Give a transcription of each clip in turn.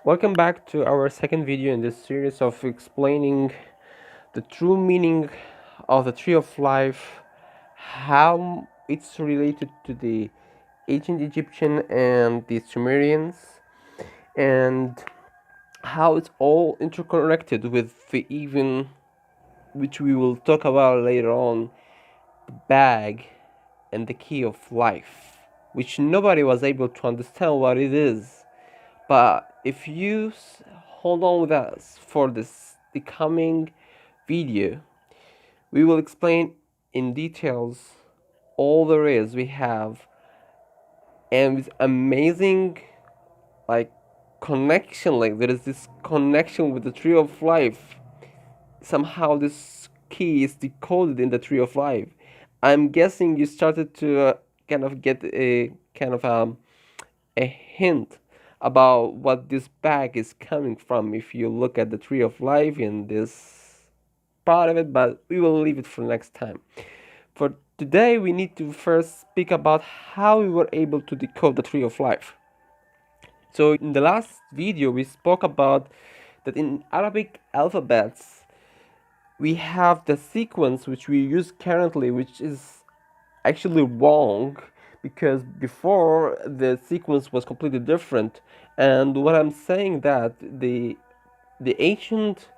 Welcome back to our second video in this series of explaining the true meaning of the Tree of Life, how it's related to the ancient Egyptian and the Sumerians, and how it's all interconnected with the even, which we will talk about later on, the bag and the key of life, which nobody was able to understand what it is. But if you hold on with us for the coming video, we will explain in details all there is we have, and with amazing like connection, like there is this connection with the Tree of Life. Somehow this key is decoded in the Tree of Life. I'm guessing you started to kind of get a kind of a hint about what this bag is coming from if you look at the Tree of Life in this part of it, but we will leave it for next time. For today, we need to first speak about how we were able to decode the Tree of Life. So in the last video, we spoke about that in Arabic alphabets, we have the sequence which we use currently, which is actually wrong, because before the sequence was completely different. And what I'm saying that the ancient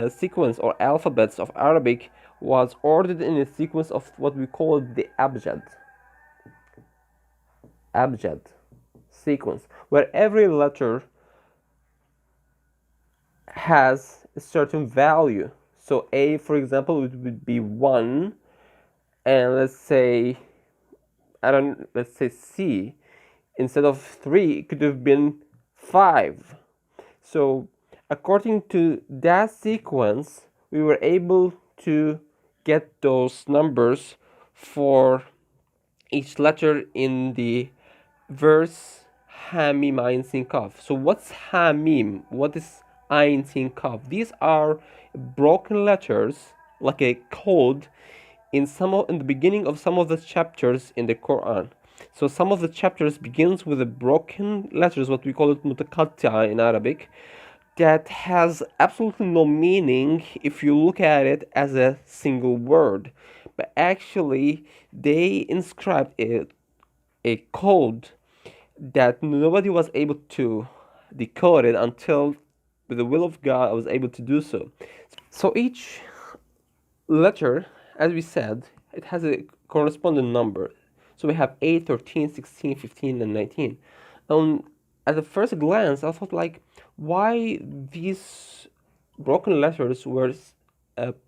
sequence or alphabets of Arabic was ordered in a sequence of what we call the abjad sequence, where every letter has a certain value. So A, for example, it would be 1, and let's say C, instead of 3, it could have been 5. So according to that sequence, we were able to get those numbers for each letter in the verse Hamim Ayin Sin Kaf. So what's Hamim? What is Ayin Sin Kaf? These are broken letters, like a code in the beginning of some of the chapters in the Quran. So some of the chapters begins with the broken letters, what we call it mutaqatta in Arabic, that has absolutely no meaning if you look at it as a single word. But actually, they inscribed a code that nobody was able to decode it until, with the will of God, I was able to do so. So each letter, as we said, it has a corresponding number. So we have 8, 13, 16, 15, and 19. At the first glance, I thought, like, why these broken letters were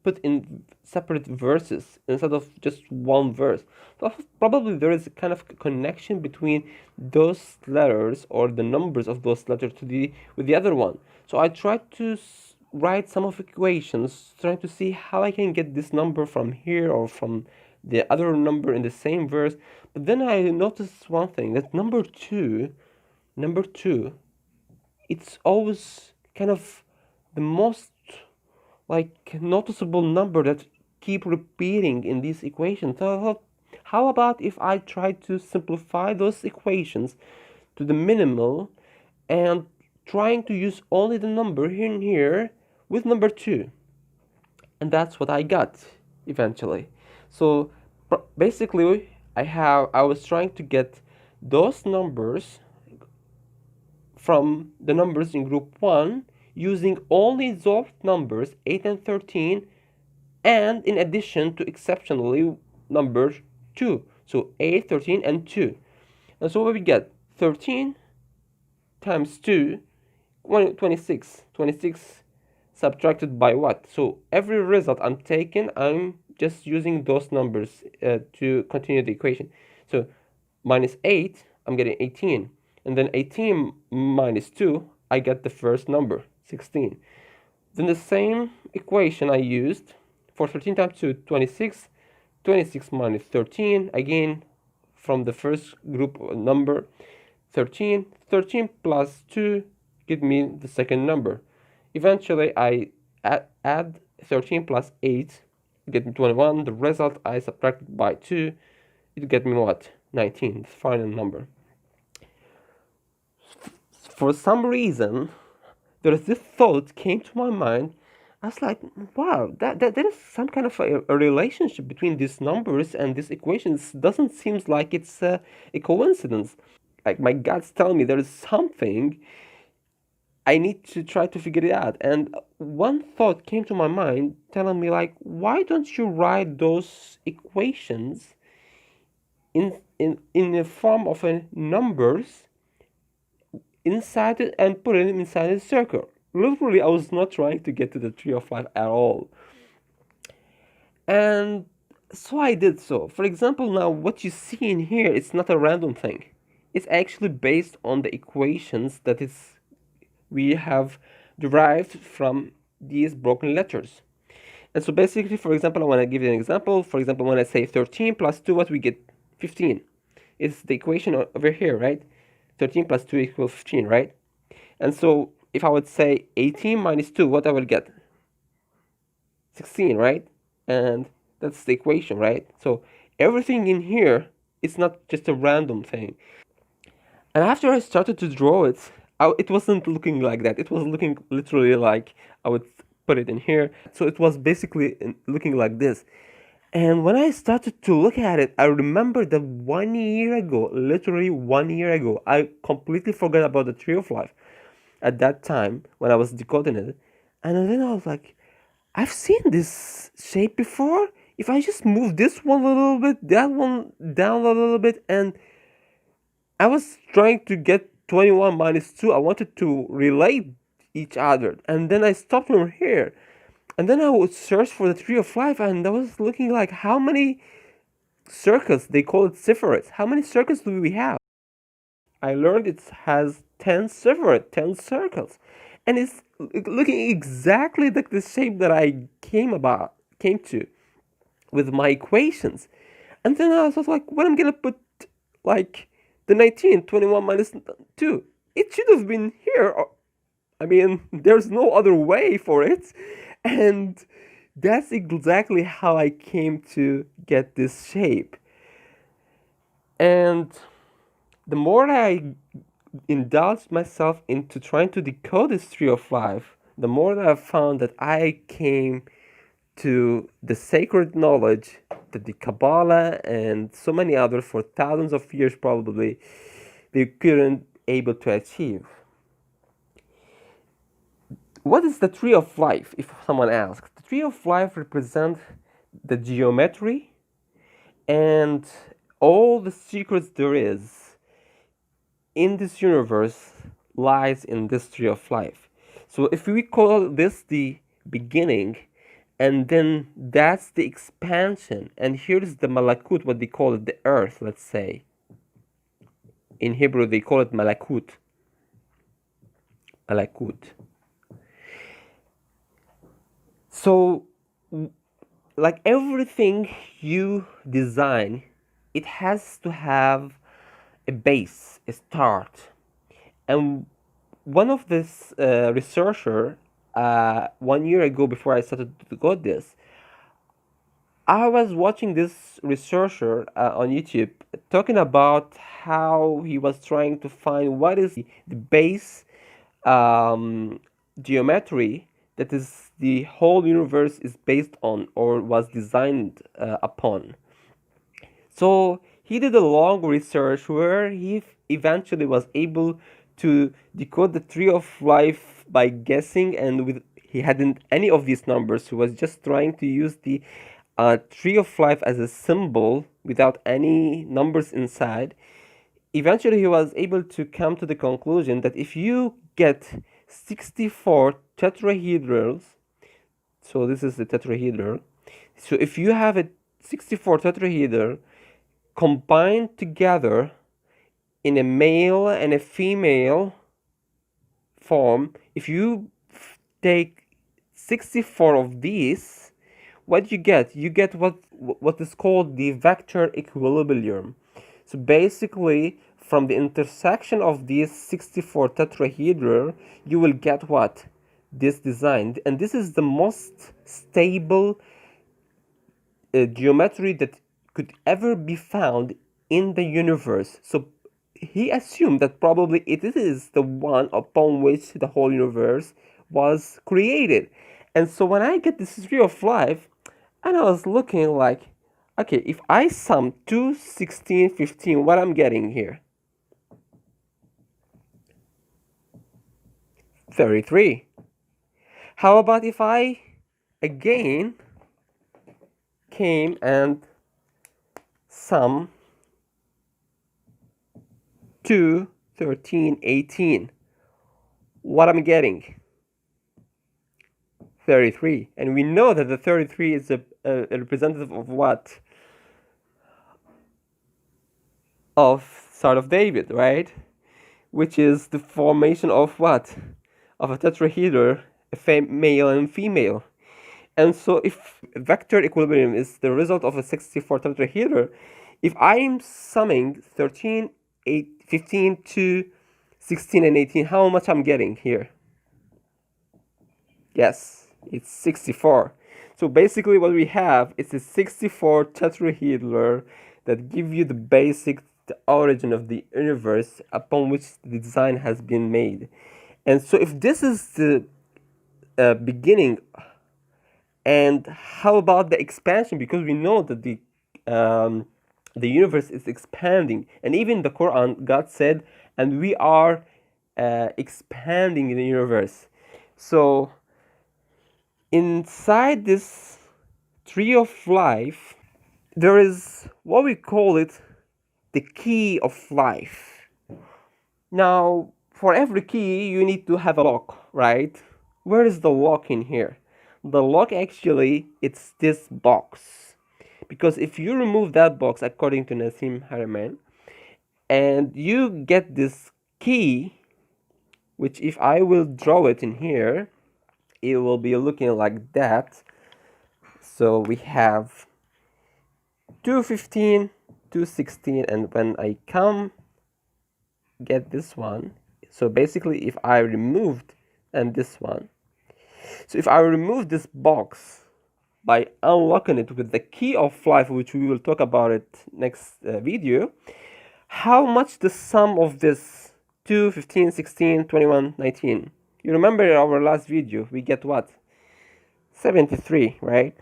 put in separate verses instead of just one verse. So I thought probably there is a kind of connection between those letters or the numbers of those letters with the other one. So I tried to write some of equations, trying to see how I can get this number from here or from the other number in the same verse. But then I noticed one thing, that number two, it's always kind of the most like noticeable number that keep repeating in these equations. So I thought, how about if I try to simplify those equations to the minimal and trying to use only the number here and here with number 2? And that's what I got eventually. So basically I was trying to get those numbers from the numbers in group 1 using only those numbers 8 and 13, and in addition to exceptionally number 2. So 8, 13, and 2. And so what we get, 13 times 2, 26. 26 subtracted by what? So every result I'm taking, I'm just using those numbers to continue the equation. So minus 8, I'm getting 18. And then 18 minus 2, I get the first number, 16. Then the same equation I used for 13 times 2, 26. 26 minus 13, again, from the first group number, 13. 13 plus 2 give me the second number. Eventually, I add 13 plus 8, get me 21. The result I subtracted by 2, it get me what? 19, the final number. for some reason, there is this thought came to my mind. I was like, wow, that there is some kind of a relationship between these numbers and these equations. Doesn't seem like it's a coincidence. Like my gut's telling me there is something. I need to try to figure it out. And one thought came to my mind telling me like, why don't you write those equations in the form of numbers inside it and put it inside a circle? Literally, I was not trying to get to the tree of life at all. And so I did so. For example, now what you see in here, it's not a random thing. It's actually based on the equations that is we have derived from these broken letters. And so basically, for example, I want to give you an example. For example, when I say 13 plus 2, what we get? 15. It's the equation over here, right? 13 plus 2 equals 15, right? And so if I would say 18 minus 2, what I will get? 16, right? And that's the equation, right? So everything in here is not just a random thing. And after I started to draw it, it wasn't looking like that. It was looking literally like I would put it in here. So it was basically looking like this. And when I started to look at it, I remember that 1 year ago, literally 1 year ago, I completely forgot about the tree of life at that time when I was decoding it. And then I was like, I've seen this shape before. If I just move this one a little bit, that one down a little bit, and I was trying to get 21 minus 2. I wanted to relate each other. And then I stopped from here. And then I would search for the tree of life, and I was looking like how many circles, they call it ciphers. How many circles do we have? I learned it has 10 ciphers, 10 circles. And it's looking exactly like the shape that I came to with my equations. And then I was like, what am I gonna put like the 19, 21 minus 2? It should have been here. I mean, there's no other way for it. And that's exactly how I came to get this shape. And the more I indulged myself into trying to decode this tree of life, the more that I found that I came to the sacred knowledge that the Kabbalah and so many others for thousands of years probably they couldn't able to achieve. What is the tree of life, if someone asks? The tree of life represents the geometry and all the secrets there is in this universe lies in this tree of life. So if we call this the beginning, and then that's the expansion, and here's the malakut, what they call it, the earth, let's say. In Hebrew, they call it malakut. Malakut. So, like everything you design, it has to have a base, a start. And one of this researcher, 1 year ago before I started to go this, I was watching this researcher on YouTube talking about how he was trying to find what is the base geometry that is the whole universe is based on or was designed upon. So he did a long research where he eventually was able to decode the tree of life by guessing, and with he hadn't any of these numbers. He was just trying to use the tree of life as a symbol without any numbers inside. Eventually, he was able to come to the conclusion that if you get 64 tetrahedrons, so this is the tetrahedron. So if you have a 64 tetrahedron combined together in a male and a female form, if you take 64 of these, what you get? You get what is called the vector equilibrium. So basically, from the intersection of these 64 tetrahedra, you will get what? This design. And this is the most stable geometry that could ever be found in the universe. So he assumed that probably it is the one upon which the whole universe was created. And so when I get this tree of life, and I was looking like, okay, if I sum 2, 16, 15, what I'm getting here? 33. How about if I again came and sum 2, 13, 18? What I'm getting? 33. And we know that the 33 is a representative of what? Of Star of David, right? Which is the formation of what? Of a tetrahedron, male and female. And so if vector equilibrium is the result of a 64 tetrahedron, if I'm summing 13, 8, 15 to 16 and 18, how much I'm getting here? Yes, it's 64. So basically what we have is a 64 tetrahedron that give you the basic the origin of the universe upon which the design has been made. And so if this is the beginning, and how about the expansion? Because we know that the universe is expanding, and even the Quran, God said, and we are expanding in the universe. So inside this tree of life, there is what we call it the key of life. Now, for every key, you need to have a lock, right? Where is the lock in here? The lock actually, it's this box. Because if you remove that box, according to Nassim Haramein, and you get this key, which if I will draw it in here, it will be looking like that. So we have 215, 216, and when I come get this one, so basically if I removed and this one, so if I remove this box by unlocking it with the key of life, which we will talk about it next video, how much the sum of this 2, 15, 16, 21, 19? You remember in our last video we get what? 73, right?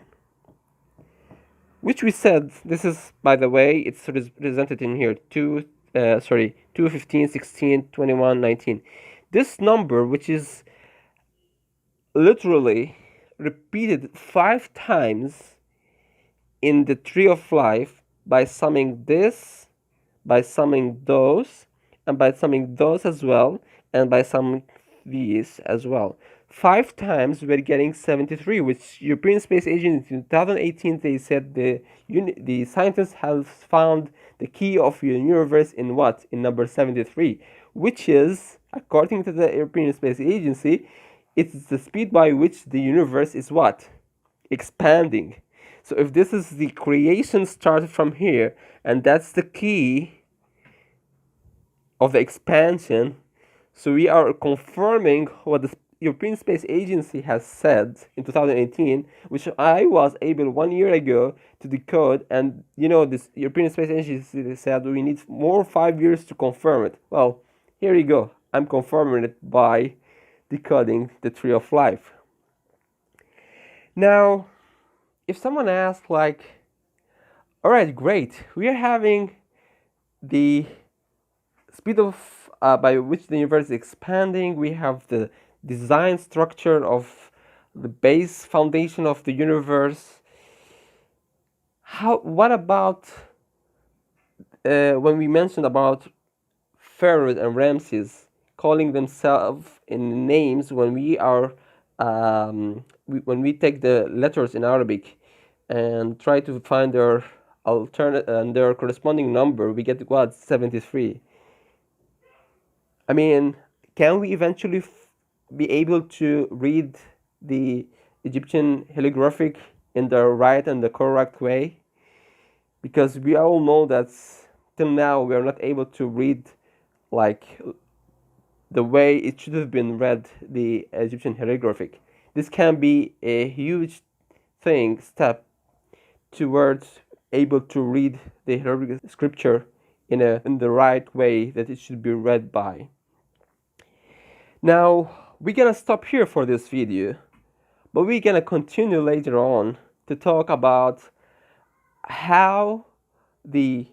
Which we said, this is, by the way, it's represented in here, 2, 15, 16, 21, 19. This number, which is literally repeated 5 times in the tree of life by summing this, by summing those, and by summing those as well, and by summing these as well. 5 times we're getting 73, which European Space Agency in 2018 they said the scientists have found the key of your universe in what? In number 73, which is, according to the European Space Agency, it's the speed by which the universe is what? Expanding. So if this is the creation started from here, and that's the key of the expansion, so we are confirming what the European Space Agency has said in 2018, which I was able 1 year ago to decode, and you know this European Space Agency said we need more 5 years to confirm it. Well, here you go. I'm confirming it by decoding the tree of life. Now, if someone asks like, all right, great, we are having the speed of by which the universe is expanding, we have the design structure of the base foundation of the universe. What about when we mentioned about pharaohs and Ramses calling themselves in names when we are when we take the letters in Arabic and try to find their alternate and their corresponding number, we get what? 73. I mean, can we eventually be able to read the Egyptian hieroglyphic in the right and the correct way? Because we all know that till now we are not able to read like the way it should have been read, the Egyptian hieroglyphic. This can be a huge step towards able to read the hieroglyphic scripture in the right way that it should be read by. Now, we're gonna stop here for this video, but we're gonna continue later on to talk about how the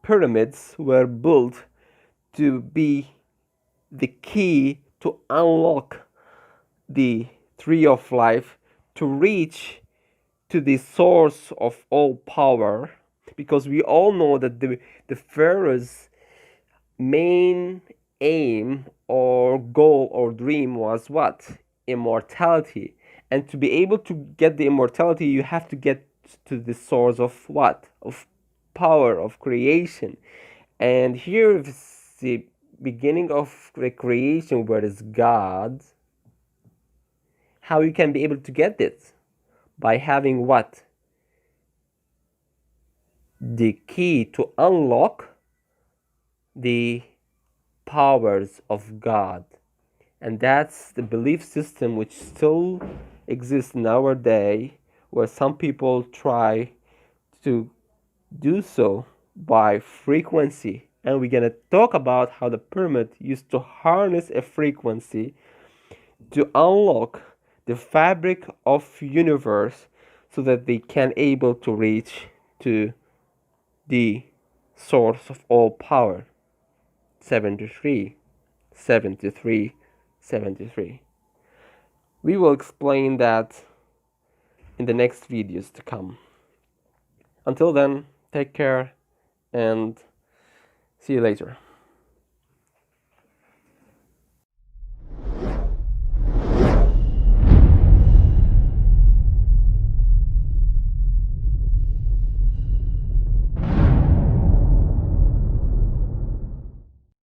pyramids were built to be the key to unlock the tree of life, to reach to the source of all power, because we all know that the pharaoh's main aim or goal or dream was what? Immortality. And to be able to get the immortality, you have to get to the source of what? Of power, of creation. And here is the beginning of the creation, where is God. How you can be able to get this? By having what? The key to unlock the powers of God. And that's the belief system which still exists in our day, where some people try to do so by frequency. And we're going to talk about how the pyramid used to harness a frequency to unlock the fabric of universe, so that they can able to reach to the source of all power. 73, 73, 73. We will explain that in the next videos to come. Until then, take care and see you later.